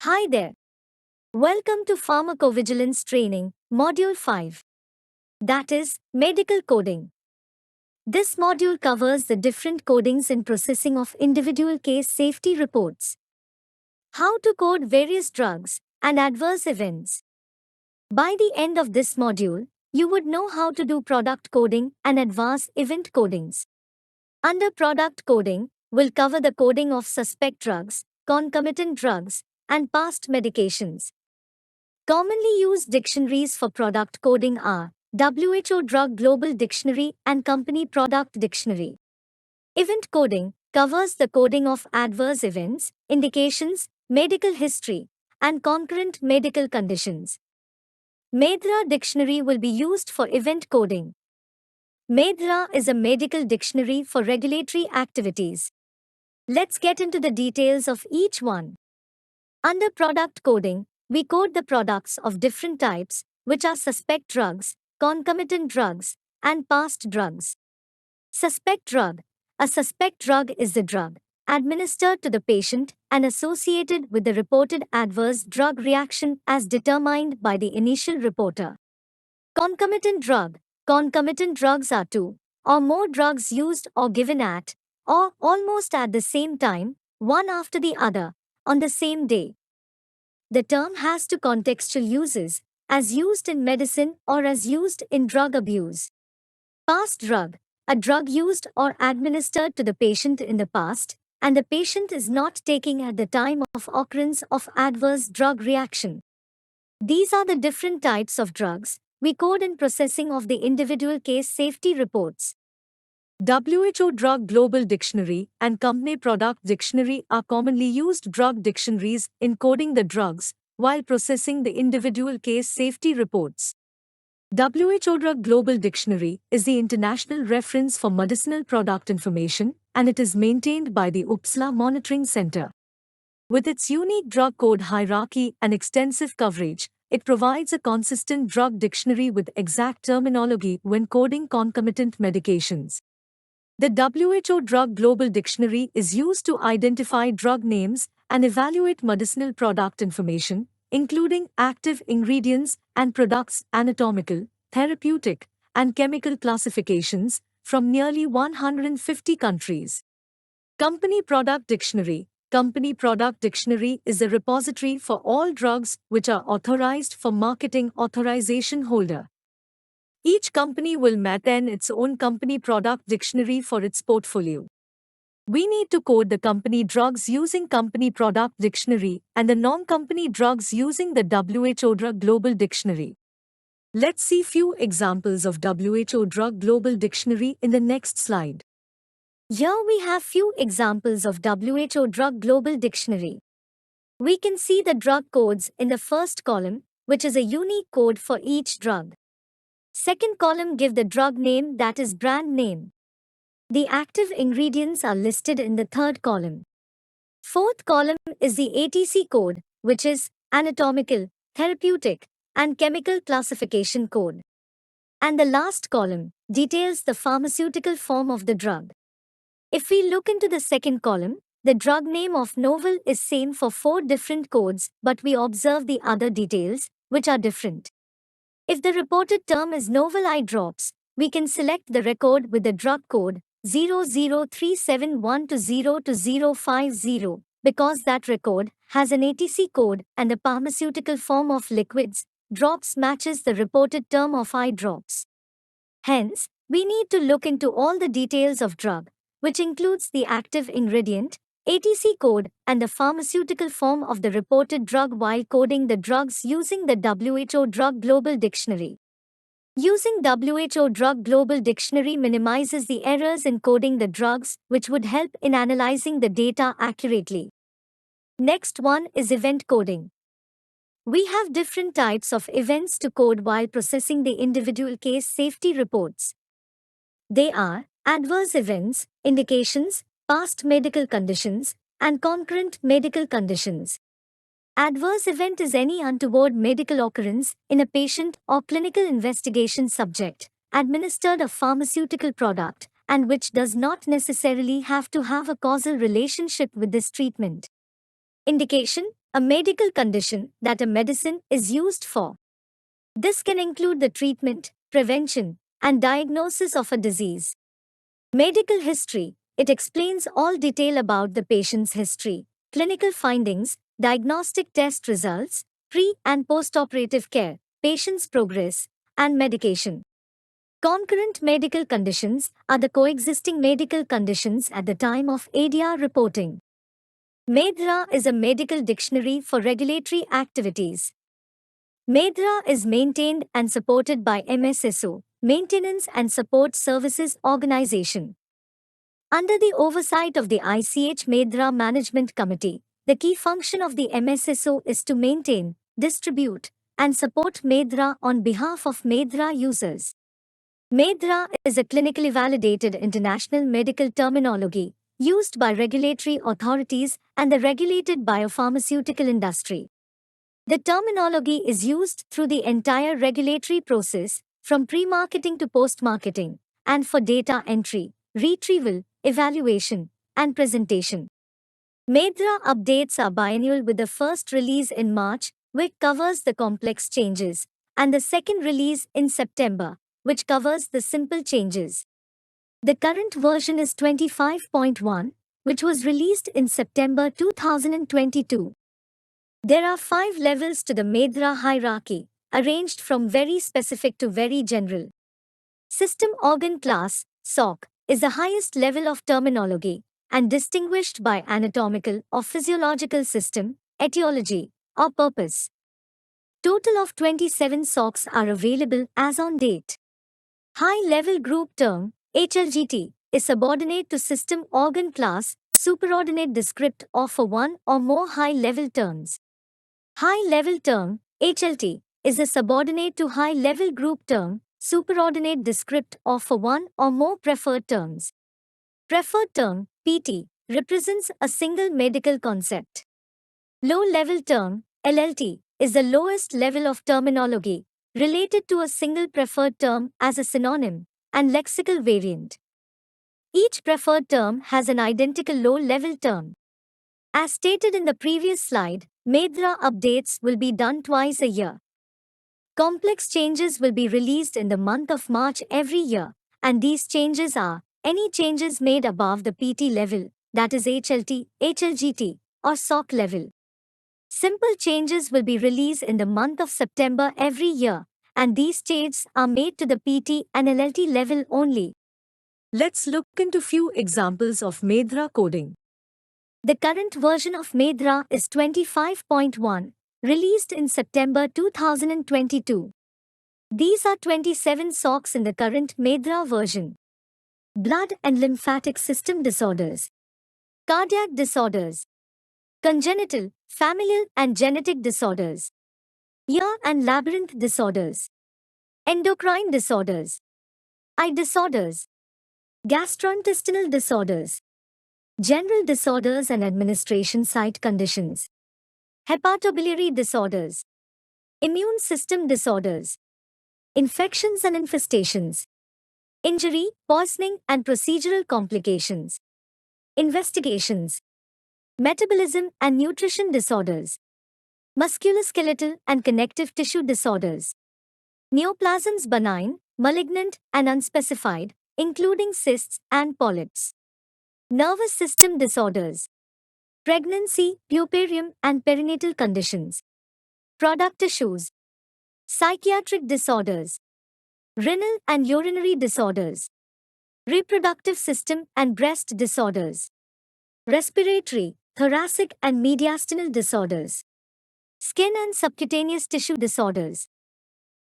Hi there. Welcome to Pharmacovigilance Training, Module 5. That is, Medical Coding. This module covers the different codings in processing of individual case safety reports, how to code various drugs, and adverse events. By the end of this module, you would know how to do product coding and adverse event codings. Under product coding, we'll cover the coding of suspect drugs, concomitant drugs, and past medications. Commonly used dictionaries for product coding are WHO Drug Global Dictionary and Company Product Dictionary. Event coding covers the coding of adverse events, indications, medical history, and concurrent medical conditions. Medra Dictionary will be used for event coding. Medra is a medical dictionary for regulatory activities. Let's get into the details of each one. Under product coding, we code the products of different types, which are suspect drugs, concomitant drugs, and past drugs. Suspect drug. A suspect drug is the drug administered to the patient and associated with the reported adverse drug reaction as determined by the initial reporter. Concomitant drug. Concomitant drugs are two or more drugs used or given at, or almost at the same time, one after the other, on the same day. The term has two contextual uses, as used in medicine or as used in drug abuse. Past drug, a drug used or administered to the patient in the past, and the patient is not taking at the time of occurrence of adverse drug reaction. These are the different types of drugs we code in processing of the individual case safety reports. WHO Drug Global Dictionary and Company Product Dictionary are commonly used drug dictionaries in coding the drugs while processing the individual case safety reports. WHO Drug Global Dictionary is the international reference for medicinal product information, and it is maintained by the Uppsala Monitoring Center. With its unique drug code hierarchy and extensive coverage, it provides a consistent drug dictionary with exact terminology when coding concomitant medications. The WHO Drug Global Dictionary is used to identify drug names and evaluate medicinal product information, including active ingredients and products' anatomical, therapeutic, and chemical classifications from nearly 150 countries. Company Product Dictionary. Company Product Dictionary is a repository for all drugs which are authorized for marketing authorization holder. Each company will maintain its own company product dictionary for its portfolio. We need to code the company drugs using Company Product Dictionary and the non-company drugs using the WHO Drug Global Dictionary. Let's see few examples of WHO Drug Global Dictionary in the next slide. Here we have few examples of WHO Drug Global Dictionary. We can see the drug codes in the first column, which is a unique code for each drug. Second column give the drug name, that is brand name. The active ingredients are listed in the third column. Fourth column is the ATC code, which is anatomical, therapeutic, and chemical classification code. And the last column details the pharmaceutical form of the drug. If we look into the second column, the drug name of novel is same for 4 different codes, but we observe the other details, which are different. If the reported term is novel eye drops, we can select the record with the drug code 00371202050 because that record has an ATC code and the pharmaceutical form of liquids, drops matches the reported term of eye drops. Hence, we need to look into all the details of drug, which includes the active ingredient, ATC code, and the pharmaceutical form of the reported drug while coding the drugs using the WHO Drug Global Dictionary. Using WHO Drug Global Dictionary minimizes the errors in coding the drugs, which would help in analyzing the data accurately. Next one is event coding. We have different types of events to code while processing the individual case safety reports. They are adverse events, indications, past medical conditions, and concurrent medical conditions. Adverse event is any untoward medical occurrence in a patient or clinical investigation subject, administered a pharmaceutical product, and which does not necessarily have to have a causal relationship with this treatment. Indication a medical condition that a medicine is used for. This can include the treatment, prevention, and diagnosis of a disease. Medical history. It explains all detail about the patient's history, clinical findings, diagnostic test results, pre- and post-operative care, patient's progress, and medication. Concurrent medical conditions are the coexisting medical conditions at the time of ADR reporting. MEDRA is a medical dictionary for regulatory activities. MEDRA is maintained and supported by MSSO, Maintenance and Support Services Organization. Under the oversight of the ICH MEDRA Management Committee, the key function of the MSSO is to maintain, distribute, and support MEDRA on behalf of MEDRA users. MEDRA is a clinically validated international medical terminology used by regulatory authorities and the regulated biopharmaceutical industry. The terminology is used through the entire regulatory process, from pre-marketing to post-marketing, and for data entry, retrieval, evaluation, and presentation. MEDRA updates are biannual with the first release in March, which covers the complex changes, and the second release in September, which covers the simple changes. The current version is 25.1, which was released in September 2022. There are 5 levels to the MEDRA hierarchy, arranged from very specific to very general. System Organ Class, SOC, is the highest level of terminology and distinguished by anatomical or physiological system, etiology, or purpose. Total of 27 SOCs are available as on date. High-level group term, HLGT, is subordinate to system organ class, superordinate descript of for one or more high-level terms. High-level term, HLT, is a subordinate to high-level group term, superordinate descript of for one or more preferred terms. Preferred term, PT, represents a single medical concept. Low-level term, LLT, is the lowest level of terminology, related to a single preferred term as a synonym and lexical variant. Each preferred term has an identical low-level term. As stated in the previous slide, MEDRA updates will be done twice a year. Complex changes will be released in the month of March every year, and these changes are any changes made above the PT level, that is HLT, HLGT, or SOC level. Simple changes will be released in the month of September every year, and these changes are made to the PT and LLT level only. Let's look into few examples of MEDRA coding. The current version of MEDRA is 25.1, released in September 2022. These are 27 SOCs in the current MEDRA version. Blood and lymphatic system disorders, cardiac disorders, congenital, familial and genetic disorders, ear and labyrinth disorders, endocrine disorders, eye disorders, gastrointestinal disorders, general disorders and administration site conditions, hepatobiliary disorders, immune system disorders, infections and infestations, injury, poisoning and procedural complications, investigations, metabolism and nutrition disorders, musculoskeletal and connective tissue disorders, neoplasms benign, malignant and unspecified, including cysts and polyps, nervous system disorders, pregnancy, puerperium and perinatal conditions, product issues, psychiatric disorders, renal and urinary disorders, reproductive system and breast disorders, respiratory, thoracic and mediastinal disorders, skin and subcutaneous tissue disorders,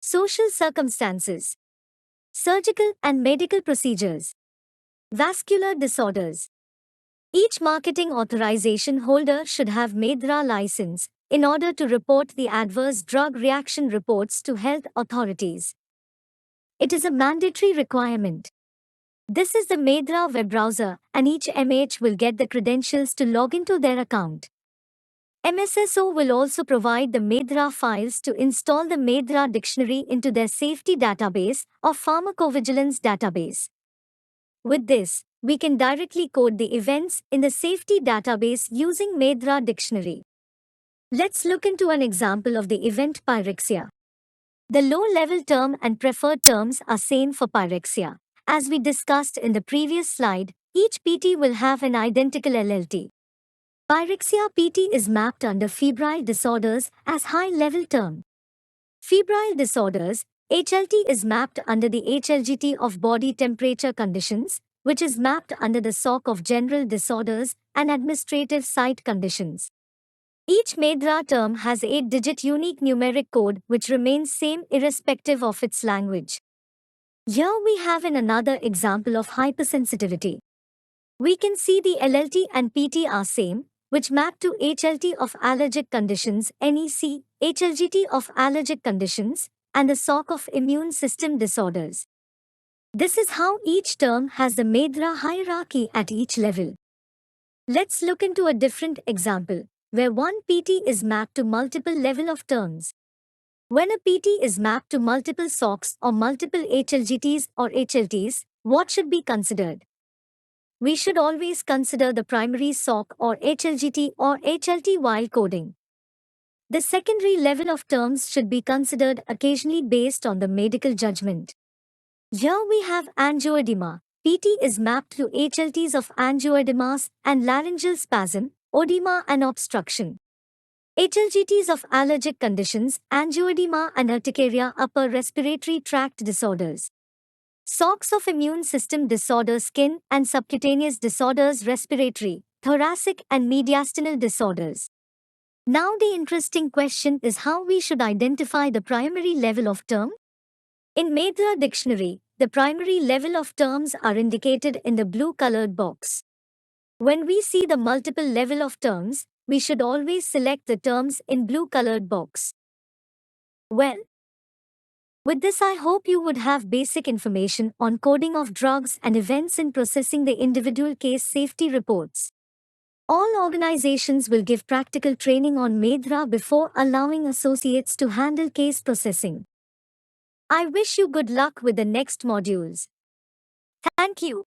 social circumstances, surgical and medical procedures, vascular disorders. Each marketing authorization holder should have MEDRA license in order to report the adverse drug reaction reports to health authorities. It is a mandatory requirement. This is the MEDRA web browser, and each MH will get the credentials to log into their account. MSSO will also provide the MEDRA files to install the MEDRA dictionary into their safety database or pharmacovigilance database. With this, we can directly code the events in the safety database using MEDRA dictionary. Let's look into an example of the event pyrexia. The low-level term and preferred terms are same for pyrexia. As we discussed in the previous slide, each PT will have an identical LLT. Pyrexia PT is mapped under febrile disorders as high-level term. Febrile disorders, HLT is mapped under the HLGT of body temperature conditions, which is mapped under the SOC of general disorders and administrative site conditions. Each MedDRA term has 8-digit unique numeric code which remains same irrespective of its language. Here we have another example of hypersensitivity. We can see the LLT and PT are same, which map to HLT of allergic conditions, NEC, HLGT of allergic conditions, and the SOC of immune system disorders. This is how each term has the MedDRA hierarchy at each level. Let's look into a different example, where one PT is mapped to multiple level of terms. When a PT is mapped to multiple SOCs or multiple HLGTs or HLTs, what should be considered? We should always consider the primary SOC or HLGT or HLT while coding. The secondary level of terms should be considered occasionally based on the medical judgment. Here we have angioedema. PT is mapped to HLTs of angioedemas and laryngeal spasm, oedema and obstruction. HLGTs of allergic conditions, angioedema and urticaria, upper respiratory tract disorders. SOCs of immune system disorders, skin and subcutaneous disorders, respiratory, thoracic and mediastinal disorders. Now the interesting question is how we should identify the primary level of term. In MedDRA dictionary, the primary level of terms are indicated in the blue-colored box. When we see the multiple level of terms, we should always select the terms in blue-colored box. Well, with this I hope you would have basic information on coding of drugs and events in processing the individual case safety reports. All organizations will give practical training on MedDRA before allowing associates to handle case processing. I wish you good luck with the next modules. Thank you.